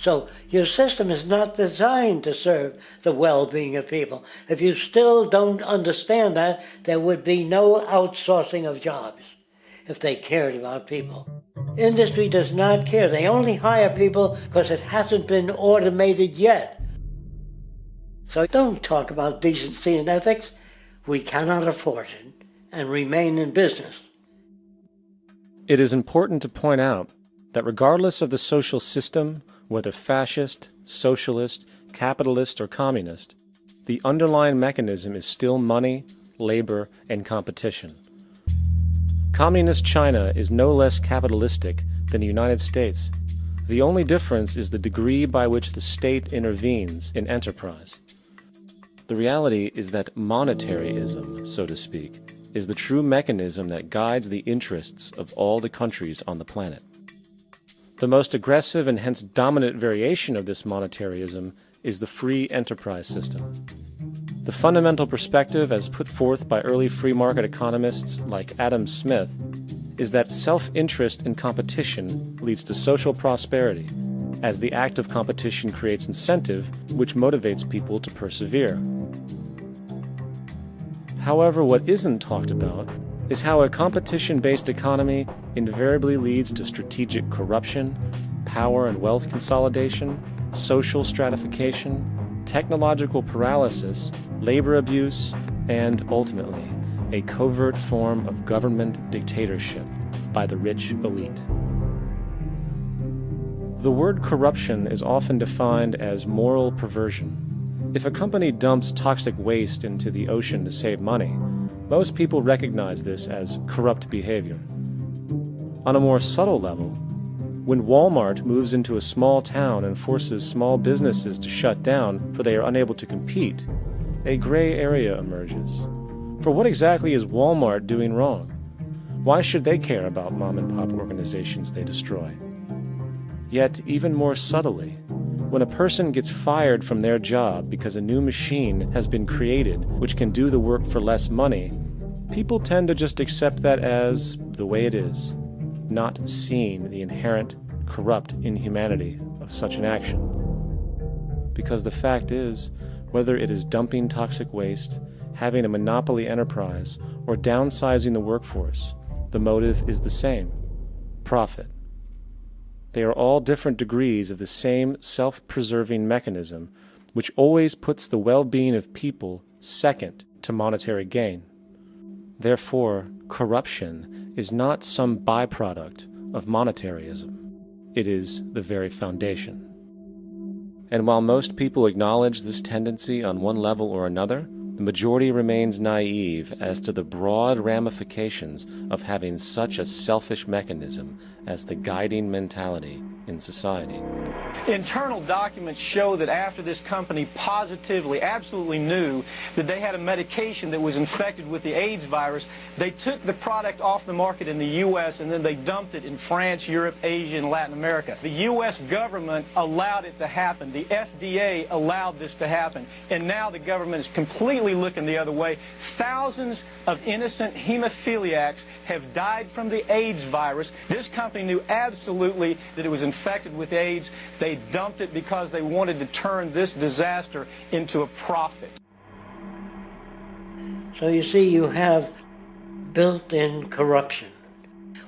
So your system is not designed to serve the well-being of people. If you still don't understand that, there would be no outsourcing of jobs if they cared about people. Industry does not care. They only hire people because it hasn't been automated yet. So don't talk about decency and ethics. We cannot afford it and remain in business. It is important to point out that regardless of the social system, whether fascist, socialist, capitalist, or communist, the underlying mechanism is still money, labor, and competition. Communist China is no less capitalistic than the United States. The only difference is the degree by which the state intervenes in enterprise. The reality is that monetarism, so to speak, is the true mechanism that guides the interests of all the countries on the planet. The most aggressive and hence dominant variation of this monetarism is the free enterprise system. The fundamental perspective, as put forth by early free market economists like Adam Smith, is that self-interest in competition leads to social prosperity, as the act of competition creates incentive, which motivates people to persevere. However, what isn't talked about is how a competition-based economy invariably leads to strategic corruption, power and wealth consolidation, social stratification, technological paralysis, labor abuse, and, ultimately, a covert form of government dictatorship by the rich elite. The word corruption is often defined as moral perversion. If a company dumps toxic waste into the ocean to save money, most people recognize this as corrupt behavior. On a more subtle level, when Walmart moves into a small town and forces small businesses to shut down for they are unable to compete, a gray area emerges. For what exactly is Walmart doing wrong? Why should they care about mom-and-pop organizations they destroy? Yet, even more subtly, when a person gets fired from their job because a new machine has been created which can do the work for less money, people tend to just accept that as the way it is, not seeing the inherent, corrupt inhumanity of such an action. Because the fact is, whether it is dumping toxic waste, having a monopoly enterprise, or downsizing the workforce, the motive is the same: profit. They are all different degrees of the same self-preserving mechanism, which always puts the well-being of people second to monetary gain. Therefore, corruption is not some byproduct of monetarism. It is the very foundation. And while most people acknowledge this tendency on one level or another, the majority remains naive as to the broad ramifications of having such a selfish mechanism as the guiding mentality in society. Internal documents show that after this company positively, absolutely knew that they had a medication that was infected with the AIDS virus, they took the product off the market in the U.S. and then they dumped it in France, Europe, Asia, and Latin America. The U.S. government allowed it to happen. The FDA allowed this to happen. And now the government is completely looking the other way. Thousands of innocent hemophiliacs have died from the AIDS virus. This company knew absolutely that it was infected with AIDS. They dumped it because they wanted to turn this disaster into a profit. So you see, you have built-in corruption.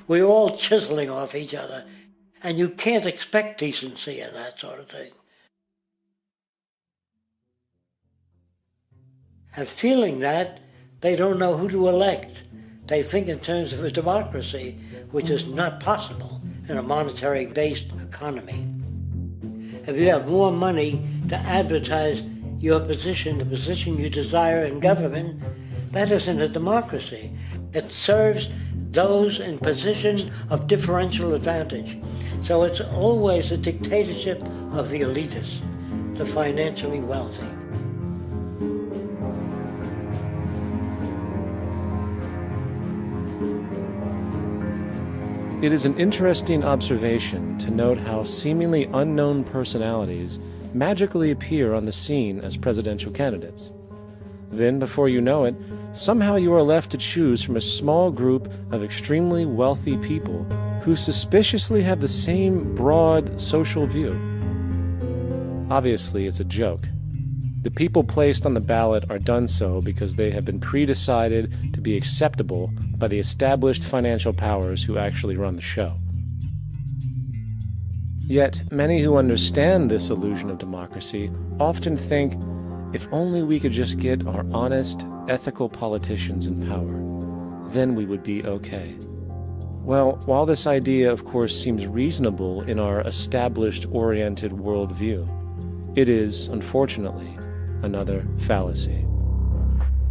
We're all chiseling off each other, and you can't expect decency in that sort of thing. And feeling that, they don't know who to elect. They think in terms of a democracy, which is not possible in a monetary-based economy. If you have more money to advertise your position, the position you desire in government, that isn't a democracy. It serves those in positions of differential advantage. So it's always a dictatorship of the elitists, the financially wealthy. It is an interesting observation to note how seemingly unknown personalities magically appear on the scene as presidential candidates. Then, before you know it, somehow you are left to choose from a small group of extremely wealthy people who suspiciously have the same broad social view. Obviously, it's a joke. The people placed on the ballot are done so because they have been pre-decided to be acceptable by the established financial powers who actually run the show. Yet, many who understand this illusion of democracy often think, if only we could just get our honest, ethical politicians in power, then we would be okay. Well, while this idea, of course, seems reasonable in our established-oriented worldview, it is, unfortunately, another fallacy.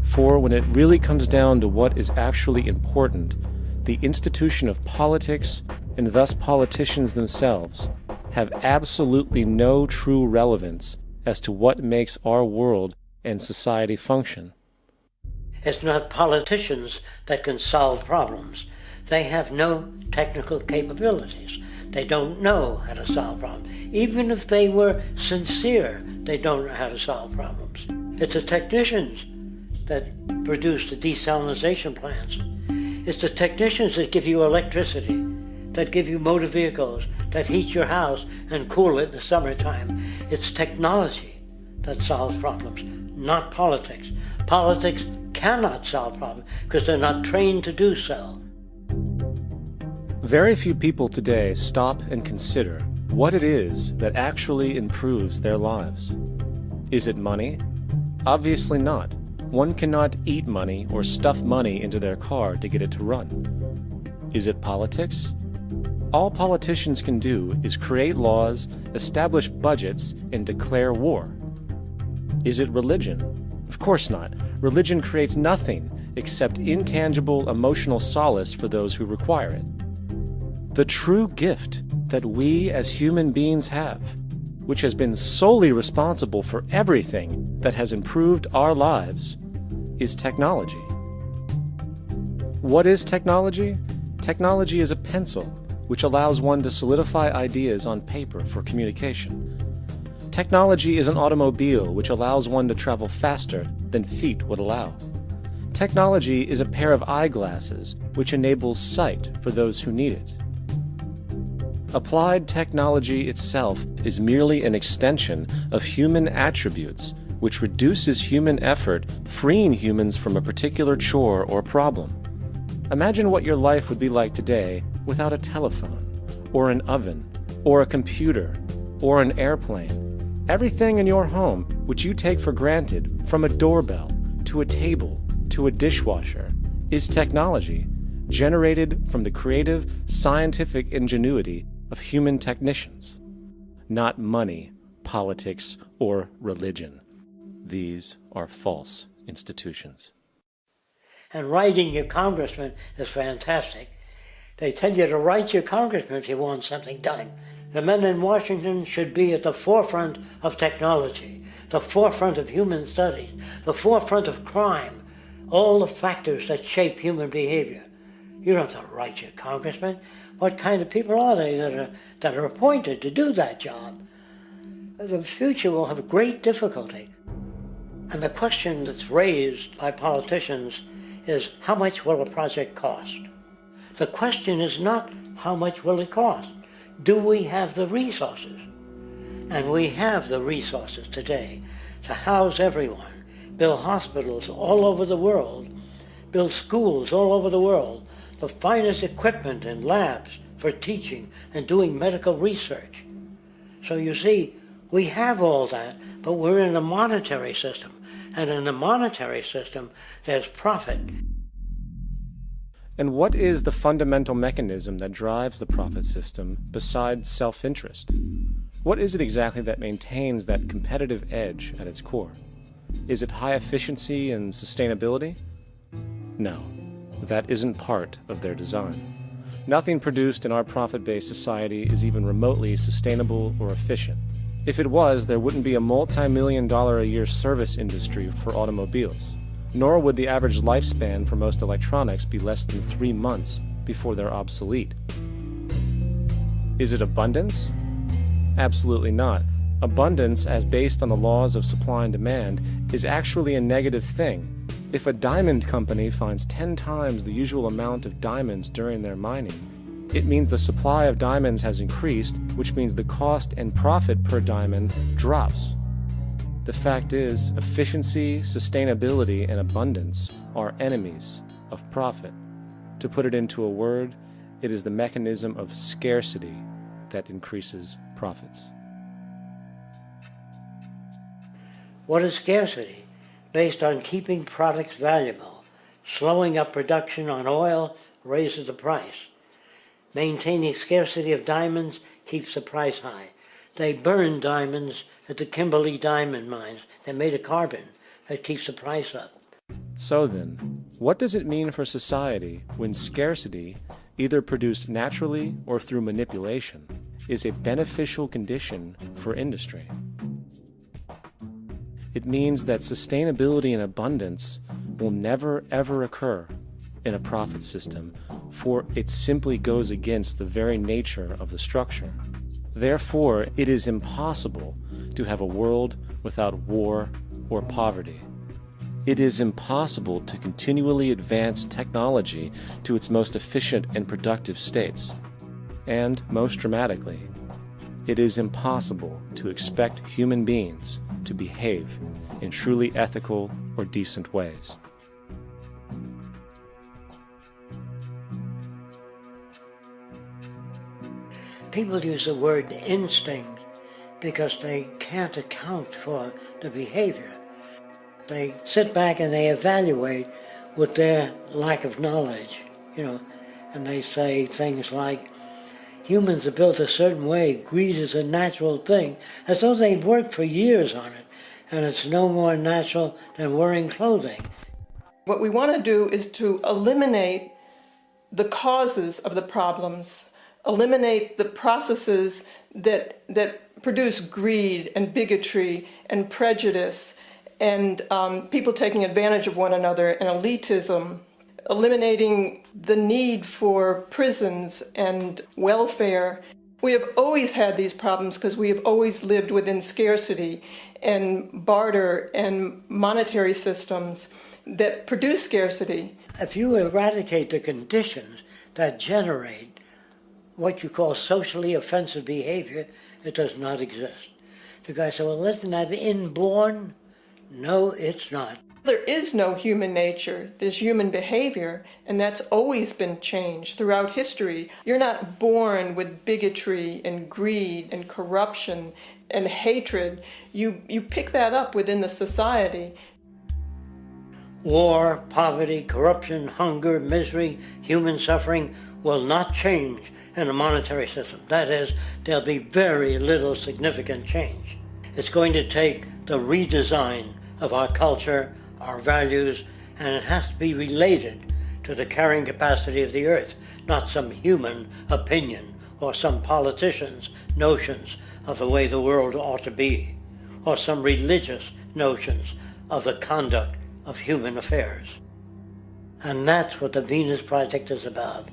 For when it really comes down to what is actually important, the institution of politics, and thus politicians themselves, have absolutely no true relevance as to what makes our world and society function. It's not politicians that can solve problems. They have no technical capabilities. They don't know how to solve problems. Even if they were sincere, they don't know how to solve problems. It's the technicians that produce the desalination plants. It's the technicians that give you electricity, that give you motor vehicles, that heat your house and cool it in the summertime. It's technology that solves problems, not politics. Politics cannot solve problems because they're not trained to do so. Very few people today stop and consider what it is that actually improves their lives. Is it money? Obviously not. One cannot eat money or stuff money into their car to get it to run. Is it politics? All politicians can do is create laws, establish budgets, and declare war. Is it religion? Of course not. Religion creates nothing except intangible emotional solace for those who require it. The true gift that we as human beings have, which has been solely responsible for everything that has improved our lives, is technology. What is technology? Technology is a pencil which allows one to solidify ideas on paper for communication. Technology is an automobile which allows one to travel faster than feet would allow. Technology is a pair of eyeglasses which enables sight for those who need it. Applied technology itself is merely an extension of human attributes which reduces human effort, freeing humans from a particular chore or problem. Imagine what your life would be like today without a telephone, or an oven, or a computer, or an airplane. Everything in your home, which you take for granted, from a doorbell, to a table, to a dishwasher, is technology, generated from the creative, scientific ingenuity of human technicians. Not money, politics, or religion. These are false institutions. And writing your congressman is fantastic. They tell you to write your congressman if you want something done. The men in Washington should be at the forefront of technology, the forefront of human studies, the forefront of crime, all the factors that shape human behavior. You don't have to write your congressman. What kind of people are they that are appointed to do that job? The future will have great difficulty. And the question that's raised by politicians is, how much will a project cost? The question is not, how much will it cost? Do we have the resources? And we have the resources today to house everyone, build hospitals all over the world, build schools all over the world, the finest equipment and labs for teaching and doing medical research. So you see, we have all that, but we're in a monetary system. And in the monetary system, there's profit. And what is the fundamental mechanism that drives the profit system besides self-interest? What is it exactly that maintains that competitive edge at its core? Is it high efficiency and sustainability? No, that isn't part of their design. Nothing produced in our profit-based society is even remotely sustainable or efficient. If it was, there wouldn't be a multi-million-dollar-a-year service industry for automobiles. Nor would the average lifespan for most electronics be less than 3 months before they're obsolete. Is it abundance? Absolutely not. Abundance, as based on the laws of supply and demand, is actually a negative thing. If a diamond company finds 10 times the usual amount of diamonds during their mining, It means the supply of diamonds has increased, which means the cost and profit per diamond drops. The fact is, efficiency, sustainability, and abundance are enemies of profit. To put it into a word, it is the mechanism of scarcity that increases profits. What is scarcity? Based on keeping products valuable. Slowing up production on oil raises the price. Maintaining scarcity of diamonds keeps the price high. They burn diamonds at the Kimberley diamond mines. They're made of carbon. That keeps the price up. So then, what does it mean for society when scarcity, either produced naturally or through manipulation, is a beneficial condition for industry? It means that sustainability and abundance will never ever occur in a profit system, for it simply goes against the very nature of the structure. Therefore, it is impossible to have a world without war or poverty. It is impossible to continually advance technology to its most efficient and productive states. And, most dramatically, it is impossible to expect human beings to behave in truly ethical or decent ways. People use the word instinct because they can't account for the behavior. They sit back and they evaluate with their lack of knowledge, and they say things like, humans are built a certain way, greed is a natural thing, as though they'd worked for years on it, and it's no more natural than wearing clothing. What we want to do is to eliminate the causes of the problems, eliminate the processes that produce greed and bigotry and prejudice and people taking advantage of one another and elitism, eliminating the need for prisons and welfare. We have always had these problems because we have always lived within scarcity and barter and monetary systems that produce scarcity. If you eradicate the conditions that generate what you call socially offensive behavior, it does not exist. The guy said, well, isn't that inborn? No, it's not. There is no human nature. There's human behavior, and that's always been changed throughout history. You're not born with bigotry and greed and corruption and hatred. You pick that up within the society. War, poverty, corruption, hunger, misery, human suffering will not change in a monetary system. That is, there'll be very little significant change. It's going to take the redesign of our culture, our values, and it has to be related to the carrying capacity of the earth, not some human opinion or some politician's notions of the way the world ought to be, or some religious notions of the conduct of human affairs. And that's what the Venus Project is about.